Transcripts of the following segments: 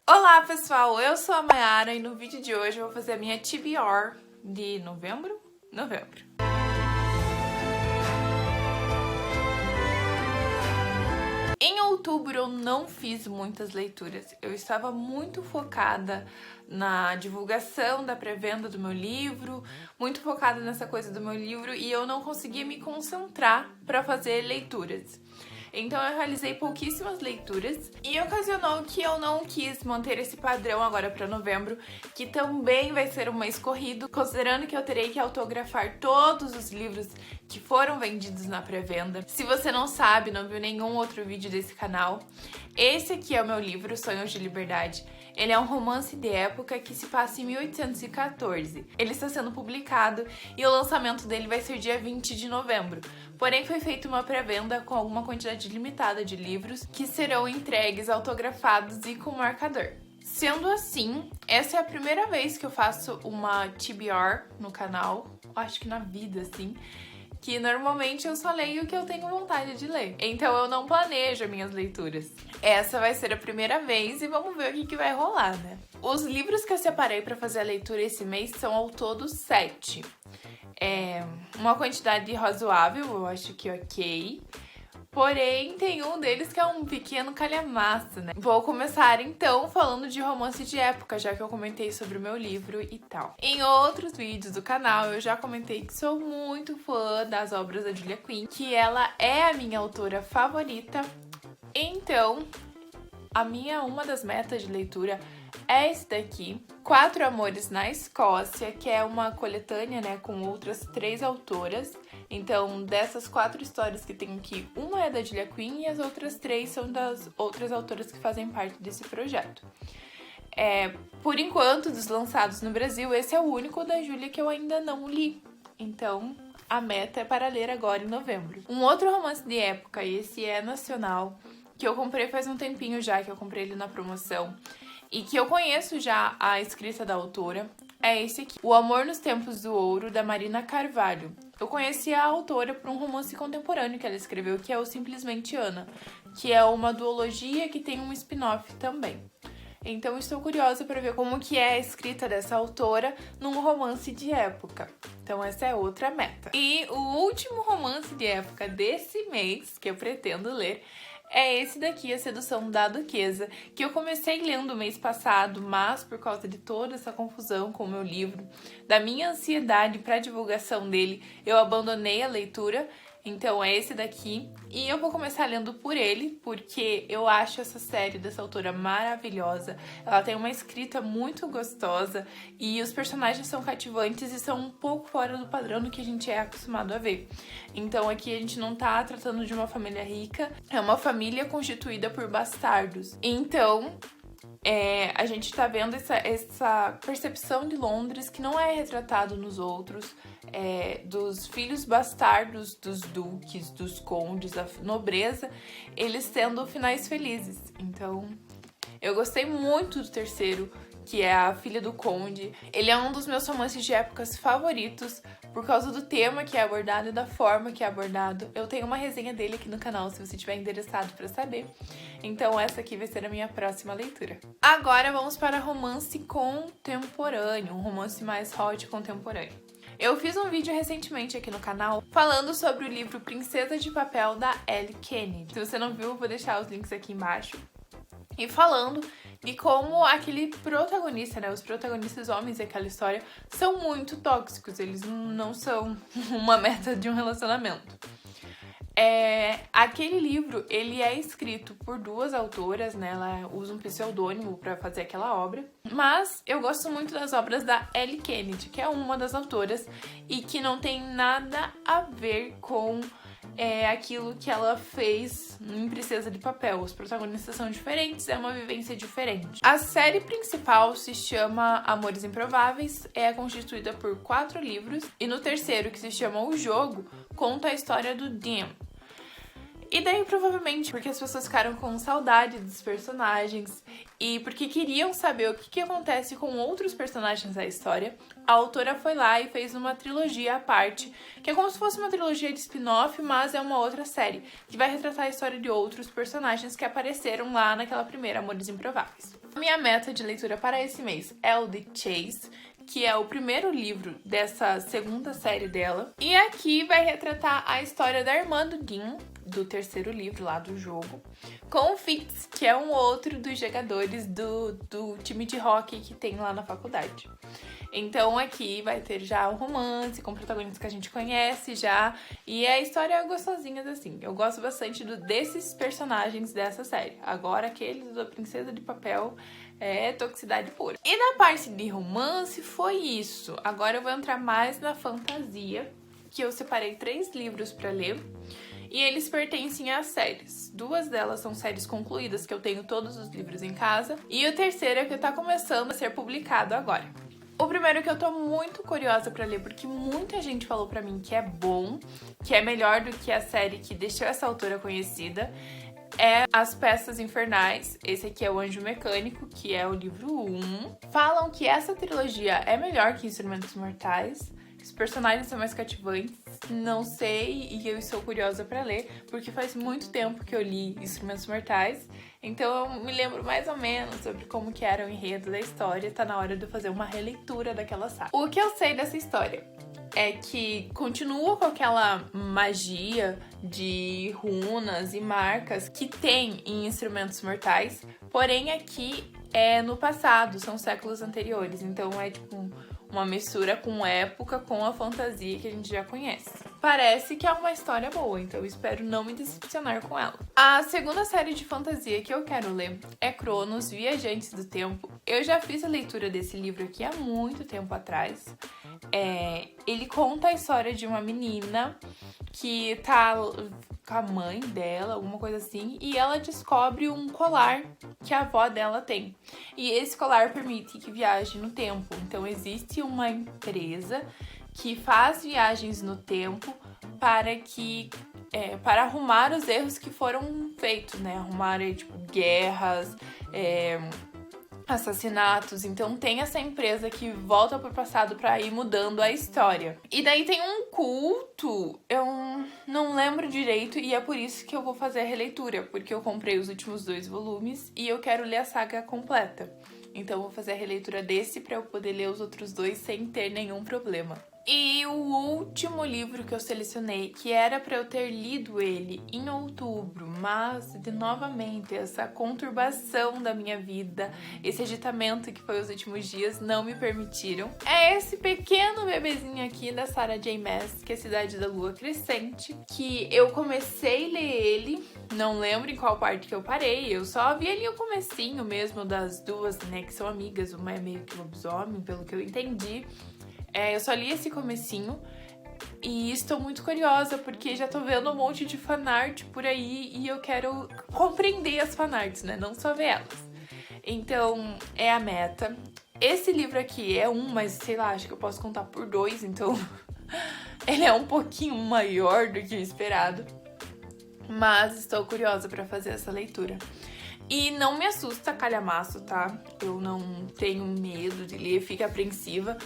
Olá pessoal, eu sou a Mayara e no vídeo de hoje eu vou fazer a minha TBR de novembro. Em outubro eu não fiz muitas leituras, eu estava muito focada na divulgação da pré-venda do meu livro, muito focada nessa coisa do meu livro e eu não conseguia me concentrar para fazer leituras. Então eu realizei pouquíssimas leituras e ocasionou que eu não quis manter esse padrão agora para novembro, que também vai ser um mês corrido, considerando que eu terei que autografar todos os livros que foram vendidos na pré-venda. Se você não sabe, não viu nenhum outro vídeo desse canal, esse aqui é o meu livro, Sonhos de Liberdade. Ele é um romance de época que se passa em 1814. Ele está sendo publicado e o lançamento dele vai ser dia 20 de novembro. Porém, foi feita uma pré-venda com alguma quantidade limitada de livros que serão entregues autografados e com marcador. Sendo assim, essa é a primeira vez que eu faço uma TBR no canal, acho que na vida, assim, que normalmente eu só leio o que eu tenho vontade de ler. Então eu não planejo minhas leituras. Essa vai ser a primeira vez e vamos ver o que vai rolar, né? Os livros que eu separei para fazer a leitura esse mês são ao todo 7. Uma quantidade razoável, eu acho que ok. Porém, tem um deles que é um pequeno calhamaço, né? Vou começar então falando de romance de época, já que eu comentei sobre o meu livro e tal. Em outros vídeos do canal, eu já comentei que sou muito fã das obras da Julia Quinn, que ela é a minha autora favorita. Então, uma das metas de leitura é esse daqui, Quatro Amores na Escócia, que é uma coletânea, né, com outras 3 autoras. Então, dessas 4 histórias que tem aqui, uma é da Julia Quinn e as outras 3 são das outras autoras que fazem parte desse projeto. Por enquanto, dos lançados no Brasil, esse é o único da Julia que eu ainda não li. Então, a meta é para ler agora em novembro. Um outro romance de época, esse é nacional, que eu comprei faz um tempinho já, que eu comprei ele na promoção, e que eu conheço já a escrita da autora, é esse aqui, O Amor nos Tempos do Ouro, da Marina Carvalho. Eu conheci a autora por um romance contemporâneo que ela escreveu, que é o Simplesmente Ana, que é uma duologia que tem um spin-off também. Então estou curiosa para ver como que é a escrita dessa autora num romance de época. Então essa é outra meta. E o último romance de época desse mês, que eu pretendo ler, é esse daqui, A Sedução da Duquesa, que eu comecei lendo mês passado, mas por causa de toda essa confusão com o meu livro, da minha ansiedade para a divulgação dele, eu abandonei a leitura. Então é esse daqui, e eu vou começar lendo por ele, porque eu acho essa série dessa autora maravilhosa. Ela tem uma escrita muito gostosa e os personagens são cativantes e são um pouco fora do padrão do que a gente é acostumado a ver. Então aqui a gente não tá tratando de uma família rica, é uma família constituída por bastardos. Então a gente tá vendo essa percepção de Londres que não é retratado nos outros, dos filhos bastardos dos duques, dos condes, da nobreza, eles tendo finais felizes. Então, eu gostei muito do terceiro, que é A Filha do Conde. Ele é um dos meus romances de épocas favoritos, por causa do tema que é abordado e da forma que é abordado. Eu tenho uma resenha dele aqui no canal, se você estiver interessado para saber. Então essa aqui vai ser a minha próxima leitura. Agora vamos para romance contemporâneo, um romance mais hot contemporâneo. Eu fiz um vídeo recentemente aqui no canal falando sobre o livro Princesa de Papel, da Elle Kennedy. Se você não viu, eu vou deixar os links aqui embaixo. E falando de como aquele protagonista, né, os protagonistas homens daquela história são muito tóxicos, eles não são uma meta de um relacionamento. Aquele livro, ele é escrito por 2 autoras, né, ela usa um pseudônimo para fazer aquela obra, mas eu gosto muito das obras da Elle Kennedy, que é uma das autoras e que não tem nada a ver com aquilo que ela fez em Princesa de Papel. Os protagonistas são diferentes, é uma vivência diferente. A série principal se chama Amores Improváveis, é constituída por 4 livros, e no terceiro, que se chama O Jogo, conta a história do Dean. E daí, provavelmente, porque as pessoas ficaram com saudade dos personagens e porque queriam saber o que acontece com outros personagens da história, a autora foi lá e fez uma trilogia à parte, que é como se fosse uma trilogia de spin-off, mas é uma outra série, que vai retratar a história de outros personagens que apareceram lá naquela primeira Amores Improváveis. Minha meta de leitura para esse mês é o The Chase, que é o primeiro livro dessa segunda série dela. E aqui vai retratar a história da irmã do Dean, do terceiro livro lá do jogo, com o Fitz, que é um outro dos jogadores do time de hóquei que tem lá na faculdade. Então aqui vai ter já um romance com protagonistas que a gente conhece já, e a história é gostosinha assim. Eu gosto bastante desses personagens dessa série. Agora aqueles da Princesa de Papel é toxicidade pura. E na parte de romance foi isso. Agora eu vou entrar mais na fantasia, que eu separei 3 livros para ler. E eles pertencem às séries. 2 delas são séries concluídas, que eu tenho todos os livros em casa. E o terceiro é que tá começando a ser publicado agora. O primeiro que eu tô muito curiosa pra ler, porque muita gente falou pra mim que é bom, que é melhor do que a série que deixou essa autora conhecida, é As Peças Infernais. Esse aqui é o Anjo Mecânico, que é o livro 1. Falam que essa trilogia é melhor que Instrumentos Mortais. Os personagens são mais cativantes, não sei, e eu estou curiosa pra ler, porque faz muito tempo que eu li Instrumentos Mortais, então eu me lembro mais ou menos sobre como que era o enredo da história, tá na hora de eu fazer uma releitura daquela saga. O que eu sei dessa história é que continua com aquela magia de runas e marcas que tem em Instrumentos Mortais, porém aqui é no passado, são séculos anteriores, então é tipo uma mistura com época, com a fantasia que a gente já conhece. Parece que é uma história boa, então eu espero não me decepcionar com ela. A segunda série de fantasia que eu quero ler é Cronos, Viajantes do Tempo. Eu já fiz a leitura desse livro aqui há muito tempo atrás. Ele conta a história de uma menina que tá com a mãe dela, alguma coisa assim, e ela descobre um colar que a avó dela tem. E esse colar permite que viaje no tempo. Então existe uma empresa que faz viagens no tempo para arrumar os erros que foram feitos, né? Arrumar, tipo, guerras, assassinatos. Então tem essa empresa que volta pro passado pra ir mudando a história. E daí tem um culto, eu não lembro direito, e é por isso que eu vou fazer a releitura, porque eu comprei os últimos 2 volumes e eu quero ler a saga completa. Então eu vou fazer a releitura desse pra eu poder ler os outros 2 sem ter nenhum problema. E o último livro que eu selecionei, que era pra eu ter lido ele em outubro, mas novamente essa conturbação da minha vida, esse agitamento que foi os últimos dias, não me permitiram. É esse pequeno bebezinho aqui da Sarah J. Maas, que é Cidade da Lua Crescente, que eu comecei a ler ele, não lembro em qual parte que eu parei, eu só vi ali o comecinho mesmo das duas, né, que são amigas, uma é meio que lobisomem, pelo que eu entendi. Eu só li esse comecinho e estou muito curiosa porque já tô vendo um monte de fanart por aí e eu quero compreender as fanarts, né? Não só ver elas. Então, é a meta. Esse livro aqui é mas sei lá, acho que eu posso contar por 2, então ele é um pouquinho maior do que o esperado. Mas estou curiosa para fazer essa leitura. E não me assusta calhamaço, tá? Eu não tenho medo de ler, fico apreensiva.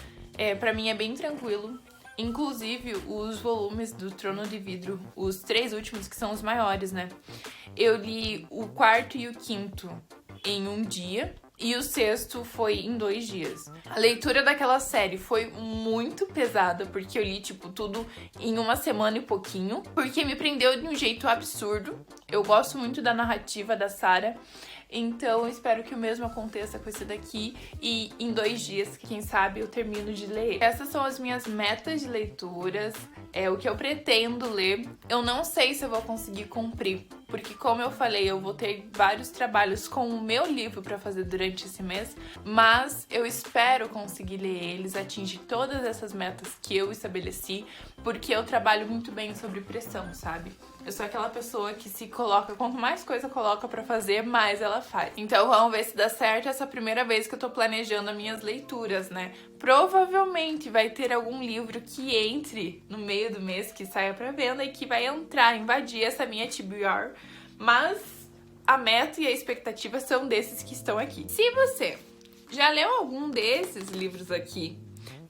Pra mim é bem tranquilo. Inclusive, os volumes do Trono de Vidro, os 3 últimos, que são os maiores, né? Eu li o 4º e o 5º em um dia. E o 6º foi em 2 dias. A leitura daquela série foi muito pesada, porque eu li, tipo, tudo em uma semana e pouquinho. Porque me prendeu de um jeito absurdo. Eu gosto muito da narrativa da Sarah. Então, eu espero que o mesmo aconteça com esse daqui. E em 2 dias, quem sabe, eu termino de ler. Essas são as minhas metas de leituras. É o que eu pretendo ler. Eu não sei se eu vou conseguir cumprir. Porque, como eu falei, eu vou ter vários trabalhos com o meu livro para fazer durante esse mês. Mas eu espero conseguir ler eles, atingir todas essas metas que eu estabeleci. Porque eu trabalho muito bem sobre pressão, sabe? Eu sou aquela pessoa que se coloca, quanto mais coisa coloca pra fazer, mais ela faz. Então vamos ver se dá certo essa primeira vez que eu tô planejando as minhas leituras, né? Provavelmente vai ter algum livro que entre no meio do mês, que saia pra venda e que vai invadir essa minha TBR. Mas a meta e a expectativa são desses que estão aqui. Se você já leu algum desses livros aqui,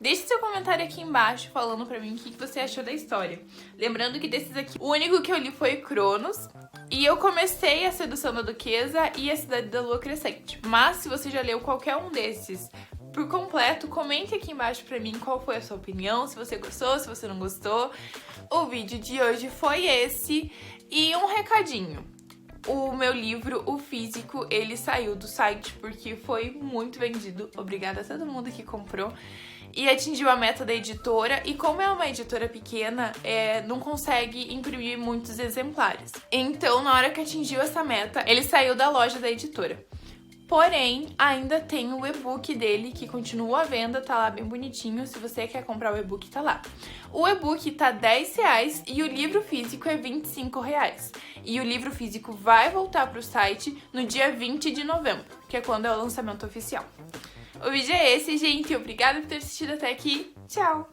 Deixe seu comentário aqui embaixo falando pra mim o que você achou da história. Lembrando que desses aqui, o único que eu li foi Cronos. E eu comecei A Sedução da Duquesa e A Cidade da Lua Crescente. Mas se você já leu qualquer um desses por completo, comente aqui embaixo pra mim qual foi a sua opinião, se você gostou, se você não gostou. O vídeo de hoje foi esse. E um recadinho. O meu livro, o físico, ele saiu do site porque foi muito vendido. Obrigada a todo mundo que comprou. E atingiu a meta da editora, e como é uma editora pequena, não consegue imprimir muitos exemplares. Então, na hora que atingiu essa meta, ele saiu da loja da editora. Porém, ainda tem o e-book dele, que continua à venda, tá lá bem bonitinho. Se você quer comprar o e-book, tá lá. O e-book tá R$10 e o livro físico é R$25. E o livro físico vai voltar pro site no dia 20 de novembro, que é quando é o lançamento oficial. O vídeo é esse, gente. Obrigada por ter assistido até aqui. Tchau!